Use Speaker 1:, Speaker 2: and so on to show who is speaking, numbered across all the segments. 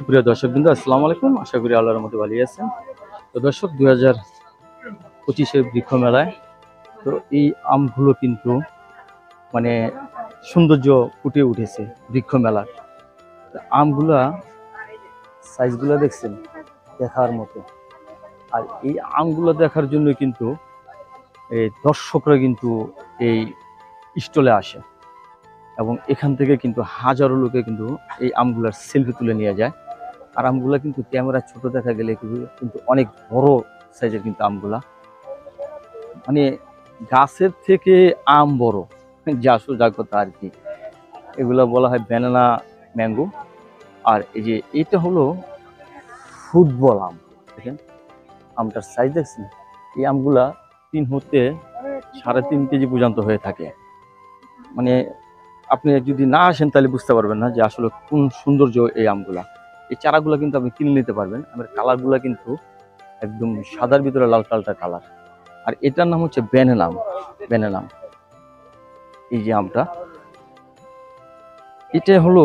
Speaker 1: সুপ্রিয় দর্শকবৃন্দ, আসসালামু আলাইকুম। আশা করি আল্লাহর রহমতে ভালো আছেন। তো দর্শক, 2025-এর বৃক্ষ মেলায় তো এই আমগুলো কিন্তু মানে সৌন্দর্য ফুটে উঠেছে বৃক্ষ মেলার। আমগুলা সাইজগুলো দেখছেন, দেখার মতো। আর এই আমগুলো দেখার জন্য কিন্তু এই দর্শকরা কিন্তু এই স্টলে আসে এবং এখান থেকে কিন্তু হাজারো লোকে কিন্তু এই আমগুলার সেলফি তুলে নিয়ে যায়। আর আমগুলা কিন্তু ক্যামেরা ছোট দেখা গেলে কিন্তু অনেক বড় সাইজের কিন্তু আমগুলা, মানে গাছের থেকে আম বড়, যা আসল যা কথা আর কি। এগুলা বলা হয় ব্যানানা ম্যাঙ্গো। আর এই যে এটা হলো ফুটবল আম। দেখেন আমটার সাইজ দেখছেন। এই আমগুলা 3 হতে 3.5 কেজি পর্যন্ত হয়ে থাকে। মানে আপনি যদি না আসেন তাহলে বুঝতে পারবেন না যে আসলে কোন সৌন্দর্য এই আমগুলা। এই চারাগুলা কিন্তু আপনি কিনে নিতে পারবেন। আমার কালারগুলা কিন্তু একদম সাদার ভিতরে লাল কালটা কালার। আর এটার নাম হচ্ছে ব্যানানা আম। ব্যানানা আম, এই যে আমটা, এটা হলো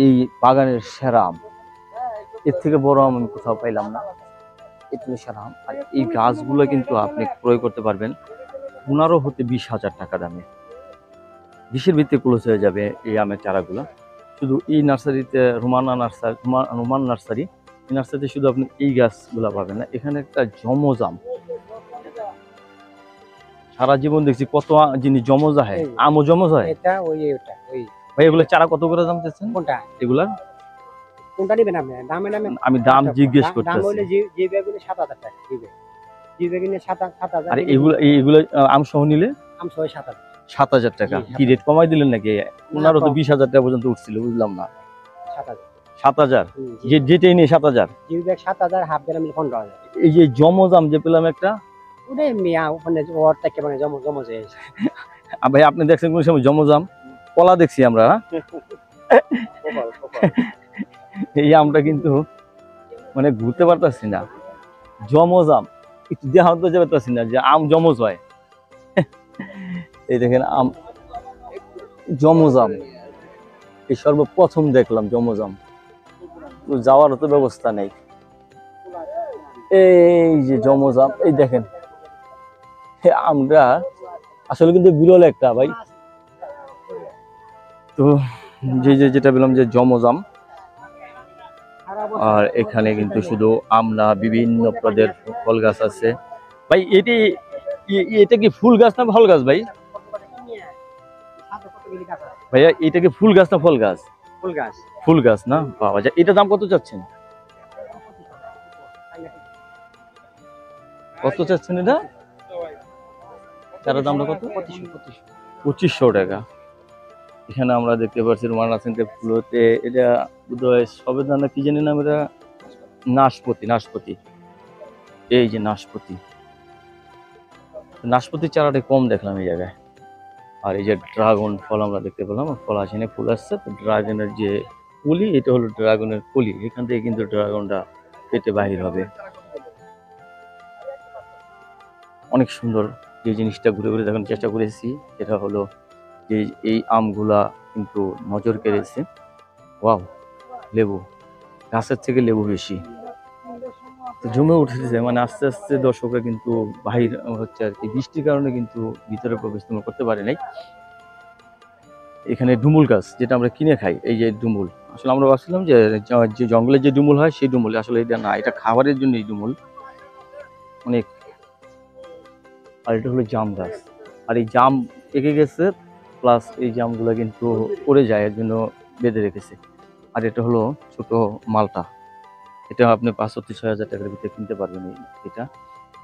Speaker 1: এই বাগানের সেরা আম। এর থেকে বড় আম আমি কোথাও পাইলাম না। এটা সেরা আম। আর এই গাছগুলো কিন্তু আপনি ক্রয় করতে পারবেন 15 হতে 20,000 টাকা দামে। 20-এর ভিত্তিতে ক্লোজ হয়ে যাবে এই আমের চারাগুলো। শুধু এই নার্সারিতে রোমান নার্সারি, এই নার্সারিতে শুধু আপনি এই গাছগুলো পাবেন না। এখানে একটা জমজ আম, সারা জীবন দেখছি কত জিনিস জমজ হয়, আমও জমজ হয়। ভাই এগুলো চারা কত করে দাম চাচ্ছেন?
Speaker 2: কোনটা
Speaker 1: এগুলার
Speaker 2: কোনটা নেবেন আপনি? দামে নামে
Speaker 1: আমি দাম জিজ্ঞেস করতেছি।
Speaker 2: দাম হইলে জি বেগুনে 7,000 টাকা দিবে। জি বেগুনে 7,000।
Speaker 1: আর এগুলো আম সহ নিলে
Speaker 2: আম সহ 7,000।
Speaker 1: 7,000 টাকা। কি রেট কমাই দিলেন নাকি? 15 তো 20,000 টাকা পর্যন্ত উঠছিল, বুঝলাম না।
Speaker 2: 7,000।
Speaker 1: 7,000 যেটাই নেই 7,000।
Speaker 2: জি বেগ 7,000, হাফ গ্রাম 15,000।
Speaker 1: এই যে জমজ আম যে পেলাম একটা,
Speaker 2: ওরে মিয়া ওখানে ওর থেকে মানে জমজ হয়ে গেছে।
Speaker 1: ভাই আপনি দেখছেন কোন সময় জমজ আম? কলা দেখছি আমরা। এই আমটা কিন্তু মানে ঘুরতে পারতাছি না। জমজ আম একটু দেখা তো যেতে পারতাছি না যে আম জমজ হয়। এই দেখেন আম, জমজ আম এই সর্বপ্রথম দেখলাম জমজ আম। যাওয়ার তো ব্যবস্থা নেই। এই যে জমজ আম, এই দেখেন আমরা আসলে কিন্তু বিরল একটা ভাই। তো যেটা বললাম যে জমজ আম। আর এখানে কিন্তু শুধু আম না, বিভিন্ন প্রকারের ফল গাছ আছে। ভাই এটা কি ফুল গাছ না ফল গাছ ভাই? ভাইয়া এটা কি ফুল গাছ না ফল গাছ?
Speaker 2: ফুল গাছ।
Speaker 1: ফুল গাছ না, বাবা যা। এটা দাম কত চাচ্ছেন? কত চাচ্ছেন এটা? তার দামটা কত? 2500 টাকা। এখানে আমরা দেখতে পাচ্ছি রোমান ফুলতে, এটা বোধহয় সবেদানা কি জানি নাম, এটা নাশপাতি। এই যে নাশপাতি চারাটা কম দেখলাম এই জায়গায়। আর এই যে ড্রাগন ফল আমরা দেখতে পেলাম, ফল আসেনি, ফুল আসছে। তো ড্রাগনের যে কলি, এটা হলো ড্রাগনের কলি। এখান থেকে কিন্তু ড্রাগনটা পেটে বাহির হবে। অনেক সুন্দর। যে জিনিসটা ঘুরে ঘুরে দেখানোর চেষ্টা করেছি সেটা হলো যে এই আমগুলা কিন্তু নজর কেড়েছে। ওয়াও, লেবু, গাছের থেকে লেবু বেশি জমে উঠেছে। মানে আস্তে আস্তে দর্শকরা কিন্তু বাহির হচ্ছে আর কি। বৃষ্টির কারণে কিন্তু ভিতরে প্রবেশ করতে পারে নাই। এখানে ডুমুল গাছ, যেটা আমরা কিনে খাই, এই যে ডুমুল, আসলে আমরা ভাবছিলাম যে জঙ্গলের যে ডুমুল হয় সেই ডুমুল, আসলে এটা না, এটা খাবারের জন্য এই ডুমুল অনেক। আর এটা হলো জাম গাছ। আর এই জাম পেকে গেছে, প্লাস এই জামগুলো কিন্তু পড়ে যায়, এর জন্য বেঁধে রেখেছে। আর এটা হলো ছোট মালটা, এটা আপনি 5,000 থেকে 6,000 টাকার ভিতরে কিনতে পারবেন এটা।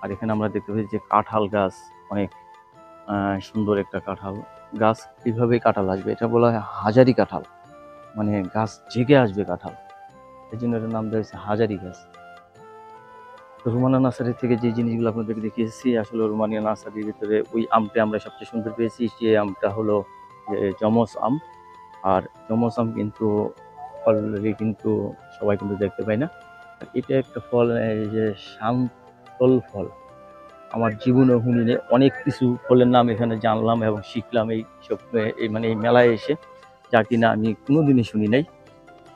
Speaker 1: আর এখানে আমরা দেখতে পাচ্ছি যে কাঁঠাল গাছ, অনেক সুন্দর একটা কাঁঠাল গাছ। এইভাবেই কাঁঠাল আসবে, এটা বলা হয় হাজারি কাঁঠাল, মানে গাছ জেগে আসবে কাঁঠাল, এই জন্য এটার নাম দেওয়া হয়েছে হাজারি গাছ। রোমানা নার্সারি থেকে যে জিনিসগুলো আপনাদেরকে দেখিয়েছি, আসলে রোমানিয়া নার্সারির ভিতরে ওই আমটা আমরা সবচেয়ে সুন্দর পেয়েছি। সেই আমটা হলো জমস আম। আর জমস আম কিন্তু অলরেডি কিন্তু সবাই কিন্তু দেখতে পায় না। এটা একটা ফল, এই যে শান্তল ফল। আমার জীবনে শুনিনি, অনেক কিছু ফলের নাম এখানে জানলাম এবং শিখলাম এই সব, এই মানে এই মেলায় এসে, যা কিনা আমি কোনোদিনই শুনি নাই।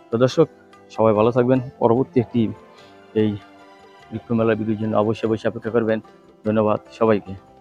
Speaker 1: তো দর্শক, সবাই ভালো থাকবেন। পরবর্তী একটি এই বৃক্ষ মেলার ভিডিওর জন্য অবশ্যই অপেক্ষা করবেন। ধন্যবাদ সবাইকে।